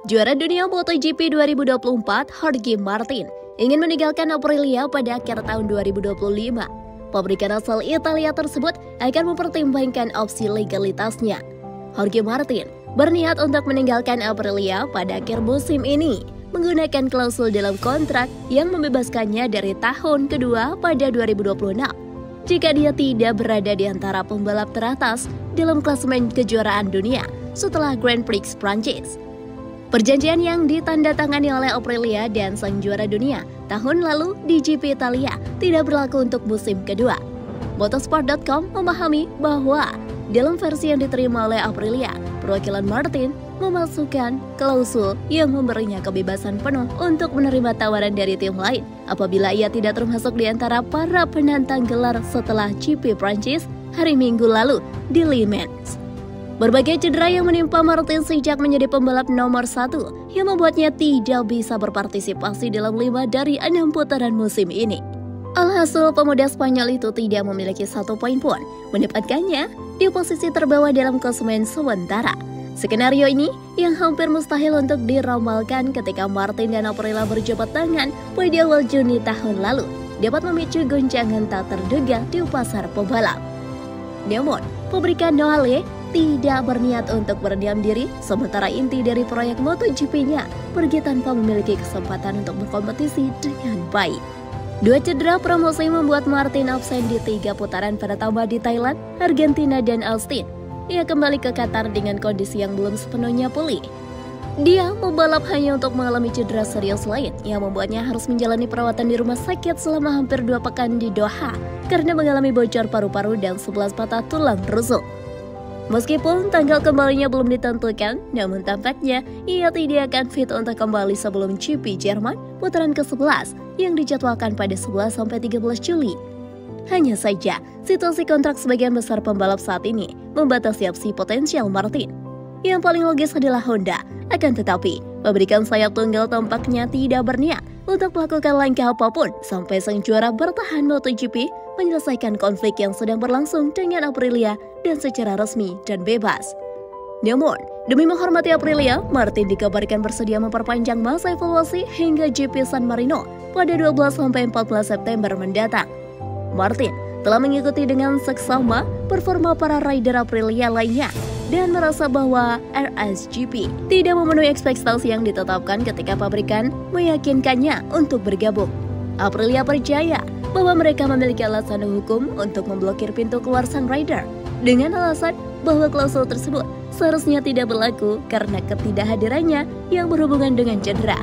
Juara dunia MotoGP 2024, Jorge Martin, ingin meninggalkan Aprilia pada akhir tahun 2025. Pabrikan asal Italia tersebut akan mempertimbangkan opsi legalitasnya. Jorge Martin berniat untuk meninggalkan Aprilia pada akhir musim ini, menggunakan klausul dalam kontrak yang membebaskannya dari tahun kedua pada 2026. Jika dia tidak berada di antara pembalap teratas dalam klasemen kejuaraan dunia setelah Grand Prix Prancis. Perjanjian yang ditandatangani oleh Aprilia dan sang juara dunia tahun lalu di GP Italia tidak berlaku untuk musim kedua. Motorsport.com memahami bahwa dalam versi yang diterima oleh Aprilia, perwakilan Martin memasukkan klausul yang memberinya kebebasan penuh untuk menerima tawaran dari tim lain apabila ia tidak termasuk di antara para penantang gelar setelah GP Prancis hari Minggu lalu di Le Mans. Berbagai cedera yang menimpa Martin sejak menjadi pembalap nomor 1 yang membuatnya tidak bisa berpartisipasi dalam 5 dari 6 putaran musim ini. Alhasil, pemuda Spanyol itu tidak memiliki 1 poin pun, menempatkannya di posisi terbawah dalam klasemen sementara. Skenario ini yang hampir mustahil untuk diramalkan ketika Martin dan Aprilia berjabat tangan pada awal Juni tahun lalu dapat memicu goncangan tak terduga di pasar pembalap. Namun, pabrikan Noale tidak berniat untuk berdiam diri, sementara inti dari proyek MotoGP-nya pergi tanpa memiliki kesempatan untuk berkompetisi dengan baik. 2 cedera pramusim membuat Martin absen di 3 putaran pada tambah di Thailand, Argentina, dan Austin. Ia kembali ke Qatar dengan kondisi yang belum sepenuhnya pulih. Dia membalap hanya untuk mengalami cedera serius lain yang membuatnya harus menjalani perawatan di rumah sakit selama hampir 2 pekan di Doha karena mengalami bocor paru-paru dan 11 patah tulang rusuk. Meskipun tanggal kembalinya belum ditentukan, namun tampaknya ia tidak akan fit untuk kembali sebelum GP Jerman putaran ke-11 yang dijadwalkan pada 11-13 Juli. Hanya saja, situasi kontrak sebagian besar pembalap saat ini membatasi opsi potensial Martin. Yang paling logis adalah Honda, akan tetapi pabrikan sayap tunggal tampaknya tidak berniat untuk melakukan langkah apapun sampai sang juara bertahan MotoGP menyelesaikan konflik yang sedang berlangsung dengan Aprilia dan secara resmi dan bebas. Namun, demi menghormati Aprilia, Martin dikabarkan bersedia memperpanjang masa evaluasi hingga GP San Marino pada 12-14 September mendatang. Martin telah mengikuti dengan seksama performa para rider Aprilia lainnya dan merasa bahwa RSGP tidak memenuhi ekspektasi yang ditetapkan ketika pabrikan meyakinkannya untuk bergabung. Aprilia percaya bahwa mereka memiliki alasan hukum untuk memblokir pintu keluar sang rider dengan alasan bahwa klausul tersebut seharusnya tidak berlaku karena ketidakhadirannya yang berhubungan dengan cedera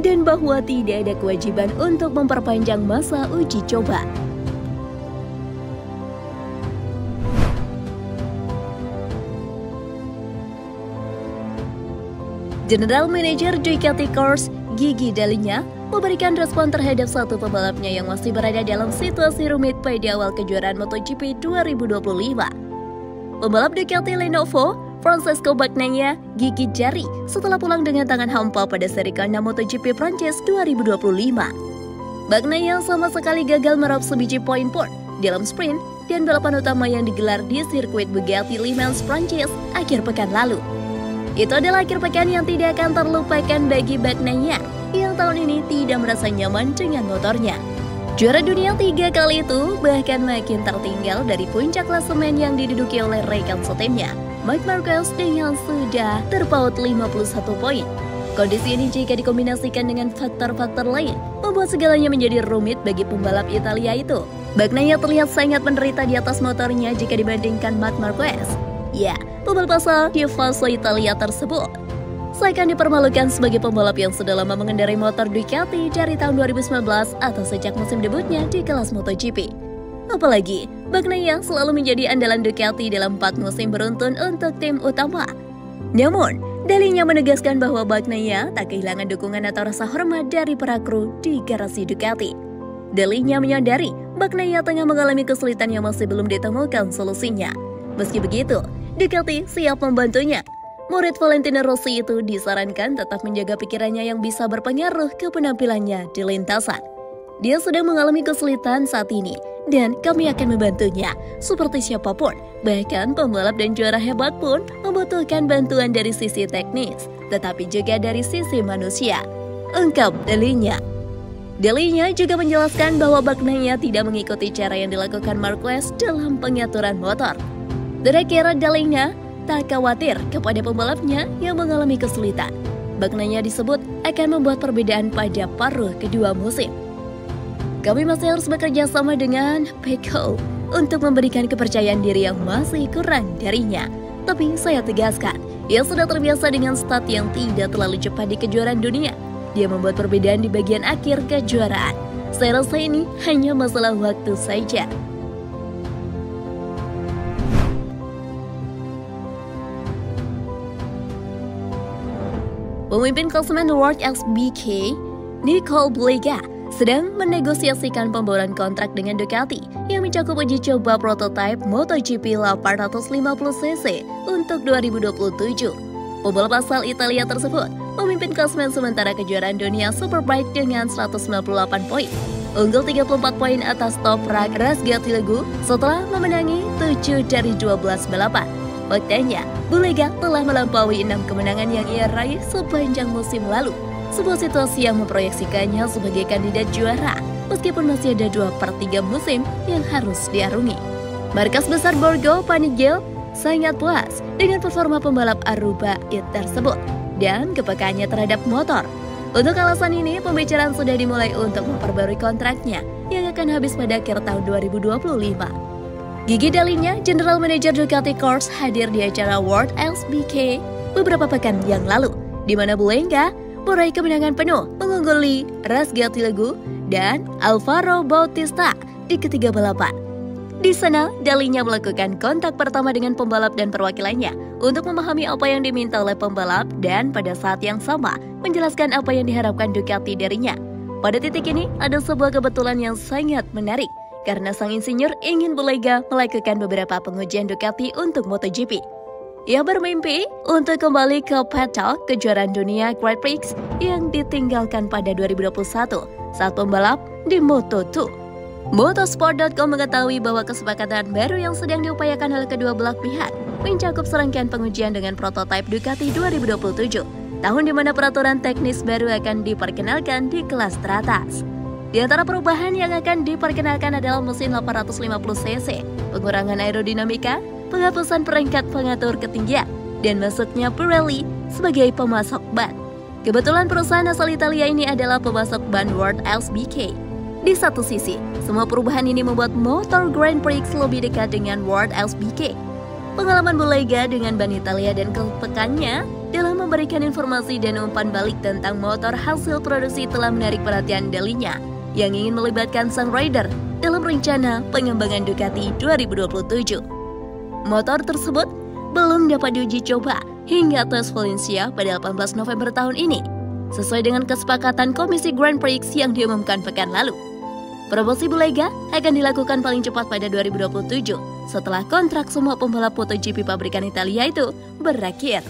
dan bahwa tidak ada kewajiban untuk memperpanjang masa uji coba. General Manager Ducati Cars, Gigi Dall'Igna, memberikan respon terhadap satu pembalapnya yang masih berada dalam situasi rumit pada awal kejuaraan MotoGP 2025. Pembalap Ducati Lenovo, Francesco Bagnaia, gigit jari setelah pulang dengan tangan hampa pada seri ke-6 MotoGP Prancis 2025. Bagnaia sama sekali gagal meraup sebiji poin pun dalam sprint dan balapan utama yang digelar di sirkuit Bugatti Le Mans Prancis akhir pekan lalu. Itu adalah akhir pekan yang tidak akan terlupakan bagi Bagnaia yang tahun ini tidak merasa nyaman dengan motornya. Juara dunia 3 kali itu bahkan makin tertinggal dari puncak klasemen yang diduduki oleh rekan setimnya, Marc Marquez, dengan sudah terpaut 51 poin. Kondisi ini jika dikombinasikan dengan faktor-faktor lain membuat segalanya menjadi rumit bagi pembalap Italia itu. Bagnaia terlihat sangat menderita di atas motornya jika dibandingkan Marc Marquez. Ya, pembalap asal di fase Italia tersebut seakan dipermalukan sebagai pembalap yang sudah lama mengendarai motor Ducati dari tahun 2019 atau sejak musim debutnya di kelas MotoGP. Apalagi, Bagnaia selalu menjadi andalan Ducati dalam 4 musim beruntun untuk tim utama. Namun, Dall'Igna menegaskan bahwa Bagnaia tak kehilangan dukungan atau rasa hormat dari para kru di garasi Ducati. Dall'Igna menyadari Bagnaia tengah mengalami kesulitan yang masih belum ditemukan solusinya. Meski begitu, Ducati siap membantunya. Murid Valentino Rossi itu disarankan tetap menjaga pikirannya yang bisa berpengaruh ke penampilannya di lintasan. Dia sedang mengalami kesulitan saat ini, dan kami akan membantunya. Seperti siapapun, bahkan pembalap dan juara hebat pun membutuhkan bantuan dari sisi teknis. tetapi juga dari sisi manusia. Ungkap Dalinya. Dalinya juga menjelaskan bahwa Bagnaya tidak mengikuti cara yang dilakukan Marquez dalam pengaturan motor. Terakhir, Dalinya tak khawatir kepada pembalapnya yang mengalami kesulitan. Bagnaya disebut akan membuat perbedaan pada paruh kedua musim. Kami masih harus bekerja sama dengan Pecco untuk memberikan kepercayaan diri yang masih kurang darinya. Tapi saya tegaskan, ia sudah terbiasa dengan start yang tidak terlalu cepat di kejuaraan dunia. Dia membuat perbedaan di bagian akhir kejuaraan. Saya rasa ini hanya masalah waktu saja. Pemimpin klasemen World XBK, Nicole Bulega, sedang menegosiasikan pembaruan kontrak dengan Ducati yang mencakup uji coba prototipe MotoGP 850cc untuk 2027. Pembalap asal Italia tersebut memimpin klasemen sementara kejuaraan dunia Superbike dengan 198 poin. Unggul 34 poin atas top Razgatlioglu setelah memenangi 7 dari 12 balapan. Faktanya, Bulega telah melampaui 6 kemenangan yang ia raih sepanjang musim lalu. Sebuah situasi yang memproyeksikannya sebagai kandidat juara, meskipun masih ada 2/3 musim yang harus diarungi. Markas besar Borgo Panigale sangat puas dengan performa pembalap Aruba tersebut dan kepekaannya terhadap motor. Untuk alasan ini, pembicaraan sudah dimulai untuk memperbarui kontraknya yang akan habis pada akhir tahun 2025. Gigi Dalinya, General Manager Ducati Cars, hadir di acara World XBK beberapa pekan yang lalu, di mana Bulega meraih kemenangan penuh mengungguli Razgatlioglu dan Alvaro Bautista di ketiga balapan. Di sana, Dalinya melakukan kontak pertama dengan pembalap dan perwakilannya untuk memahami apa yang diminta oleh pembalap dan pada saat yang sama menjelaskan apa yang diharapkan Ducati darinya. Pada titik ini, ada sebuah kebetulan yang sangat menarik karena sang insinyur ingin Bulega melakukan beberapa pengujian Ducati untuk MotoGP. Ia bermimpi untuk kembali ke paddock kejuaraan dunia Grand Prix yang ditinggalkan pada 2021 saat pembalap di Moto2. Motorsport.com mengetahui bahwa kesepakatan baru yang sedang diupayakan oleh kedua belah pihak mencakup serangkaian pengujian dengan prototipe Ducati 2027, tahun di mana peraturan teknis baru akan diperkenalkan di kelas teratas. Di antara perubahan yang akan diperkenalkan adalah mesin 850cc, pengurangan aerodinamika, penghapusan perangkat pengatur ketinggian, dan masuknya Pirelli sebagai pemasok ban. Kebetulan perusahaan asal Italia ini adalah pemasok ban World XBK. Di satu sisi, semua perubahan ini membuat motor Grand Prix lebih dekat dengan World XBK. Pengalaman Bulega dengan ban Italia dan kepekannya dalam memberikan informasi dan umpan balik tentang motor hasil produksi telah menarik perhatian Dalinya yang ingin melibatkan sang rider dalam rencana pengembangan Ducati 2027. Motor tersebut belum dapat diuji coba hingga tes Valencia pada 18 November tahun ini, sesuai dengan kesepakatan Komisi Grand Prix yang diumumkan pekan lalu. Promosi Bulega akan dilakukan paling cepat pada 2027 setelah kontrak semua pembalap MotoGP pabrikan Italia itu berakhir.